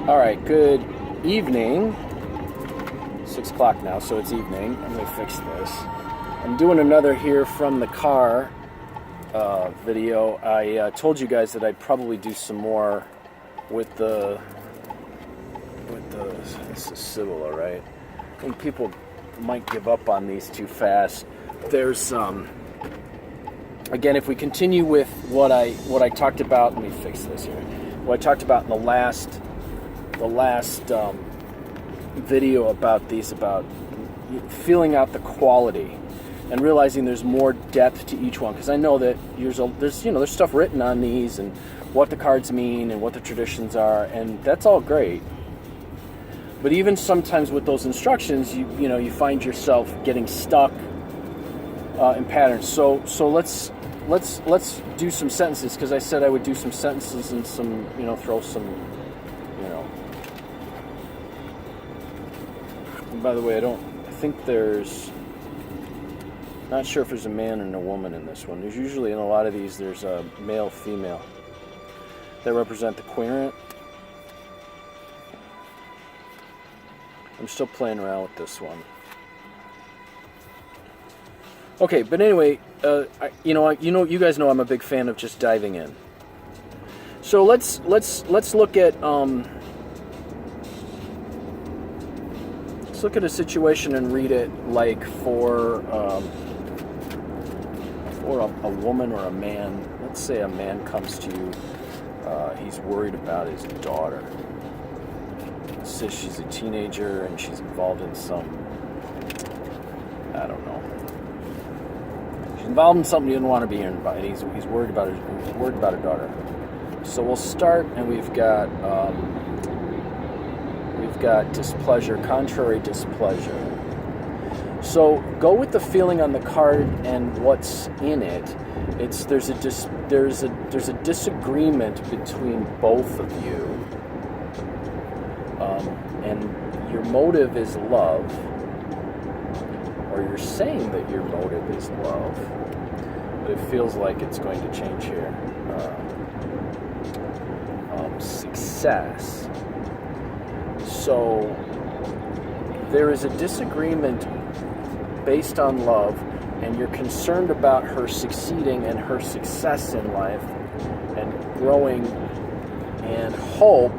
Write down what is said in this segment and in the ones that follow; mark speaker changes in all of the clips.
Speaker 1: All right, good evening. 6 o'clock now, so it's evening. I'm gonna fix this. I'm doing another here from the car video. I told you guys that I'd probably do some more with the this is Sibilla, right? I think people might give up on these too fast. There's again, if we continue with what I talked about, let me fix this here. What I talked about in the last video about these, about feeling out the quality and realizing there's more depth to each one, because I know that there's stuff written on these and what the cards mean and what the traditions are, and that's all great. But even sometimes with those instructions, you find yourself getting stuck in patterns. So let's do some sentences, because I said I would do some sentences and some throw some. And by the way, not sure if there's a man and a woman in this one. There's usually, in a lot of these, there's a male, female. They represent the querent. I'm still playing around with this one. Okay, but anyway, you guys know I'm a big fan of just diving in. So let's look at let's look at a situation and read it like for a woman or a man. Let's say a man comes to you. He's worried about his daughter. Says she's a teenager and she's involved in some, I don't know. She's involved in something he didn't want to be in, and he's worried about her daughter. So we'll start, and we've got displeasure, contrary displeasure. So go with the feeling on the card and what's in it. There's a disagreement between both of you. And your motive is love, or you're saying that your motive is love, but it feels like it's going to change here. Success. So there is a disagreement based on love, and you're concerned about her succeeding and her success in life and growing, and hope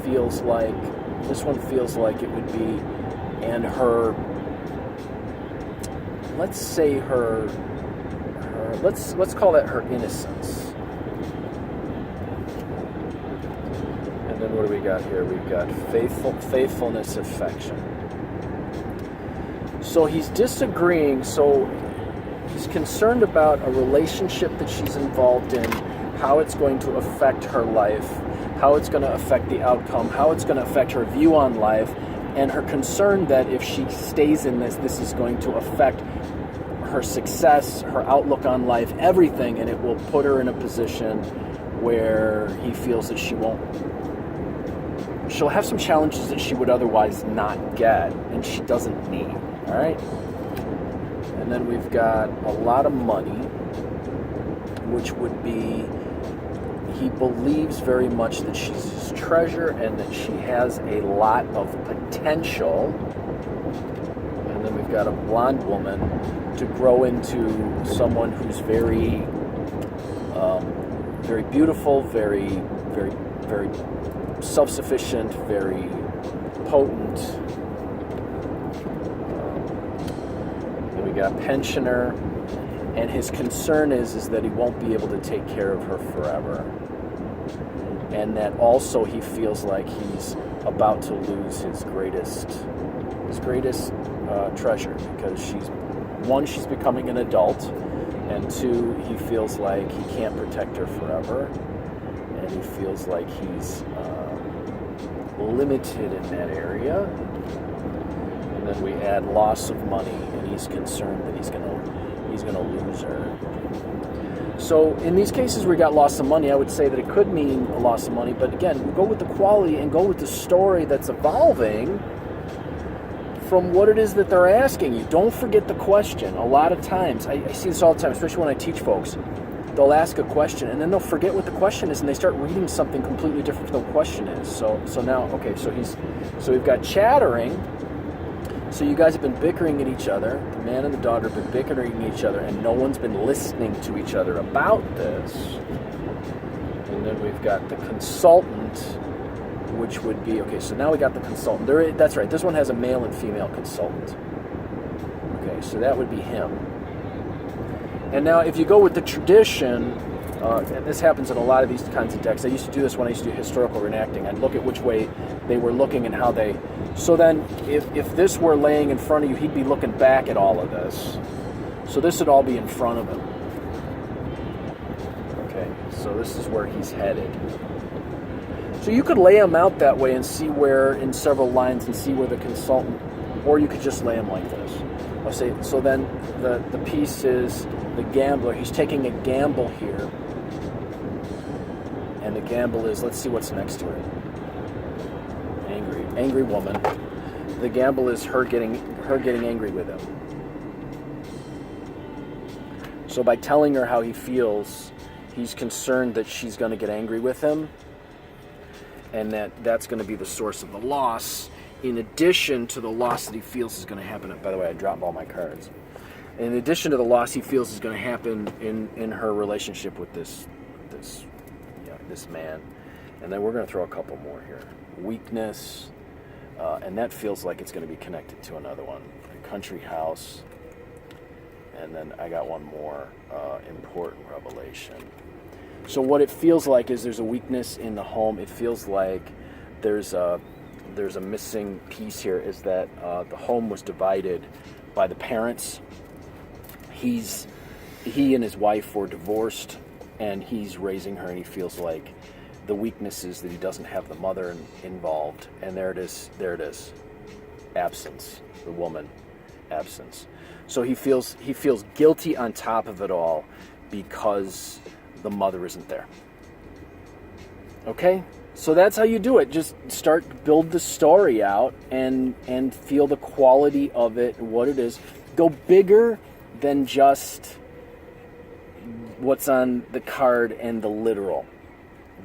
Speaker 1: feels like, this one feels like it would be, and her, let's say her let's call that her innocence. And then what do we got here? We've got faithfulness, affection. So he's disagreeing, so he's concerned about a relationship that she's involved in, how it's going to affect her life, how it's going to affect the outcome, how it's going to affect her view on life, and her concern that if she stays in this is going to affect her success, her outlook on life, everything, and it will put her in a position where he feels that she'll have some challenges that she would otherwise not get, and she doesn't need, all right? And then we've got a lot of money, which would be, he believes very much that she's his treasure and that she has a lot of potential. And then we've got a blonde woman to grow into someone who's very, very beautiful, very, very, very self-sufficient, very potent. Then we got a pensioner, and his concern is that he won't be able to take care of her forever. And that also he feels like he's about to lose his greatest treasure, because she's becoming an adult, and two, he feels like he can't protect her forever, and he feels like he's limited in that area. And then we add loss of money, and he's concerned that he's gonna lose her. So in these cases where we got loss of money, I would say that it could mean a loss of money, but again, go with the quality and go with the story that's evolving from what it is that they're asking you. Don't forget the question. A lot of times, I see this all the time, especially when I teach folks. they'll ask a question, and then they'll forget what the question is, and they start reading something completely different from the question is. So now, okay, so we've got chattering. So you guys have been bickering at each other. The man and the daughter have been bickering at each other, and no one's been listening to each other about this. And then we've got the consultant, which would be, okay, so now we got the consultant. That's right, this one has a male and female consultant. Okay, so that would be him. And now if you go with the tradition, and this happens in a lot of these kinds of decks. I used to do this when I used to do historical reenacting. I'd look at which way they were looking and how they... So then if this were laying in front of you, he'd be looking back at all of this. So this would all be in front of him. Okay, so this is where he's headed. So you could lay them out that way and see where, in several lines, and see where the consultant, or you could just lay them like this. I'll say, so then the piece is the gambler. He's taking a gamble here. And the gamble is, let's see what's next to it. Angry woman. The gamble is her getting angry with him. So by telling her how he feels, he's concerned that she's going to get angry with him, and that's going to be the source of the loss, in addition to the loss that he feels is going to happen. By the way, I dropped all my cards. In addition to the loss he feels is going to happen in her relationship with this man. And then we're going to throw a couple more here. Weakness, and that feels like it's going to be connected to another one. A country house, and then I got one more, important revelation. So what it feels like is there's a weakness in the home. It feels like there's a missing piece here, is that the home was divided by the parents. He and his wife were divorced, and he's raising her, and he feels like the weakness is that he doesn't have the mother involved. And there it is. Absence. The woman. Absence. So he feels guilty on top of it all because the mother isn't there. Okay? So that's how you do it. Just build the story out and feel the quality of it, what it is. Go bigger than just what's on the card and the literal.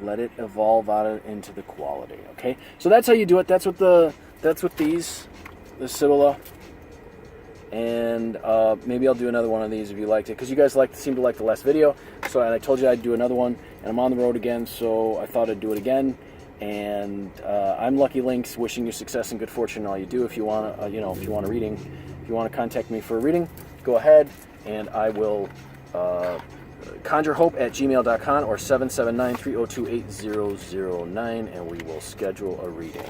Speaker 1: Let it evolve into the quality. Okay? So that's how you do it. That's what the Sibilla. And maybe I'll do another one of these if you liked it, because you guys seem to like the last video. So, and I told you I'd do another one, and I'm on the road again, so I thought I'd do it again. And I'm Lucky Links, wishing you success and good fortune in all you do. If you want, if you want a reading, if you want to contact me for a reading, go ahead, and I will conjurehope@gmail.com or 779-302-8009, and we will schedule a reading.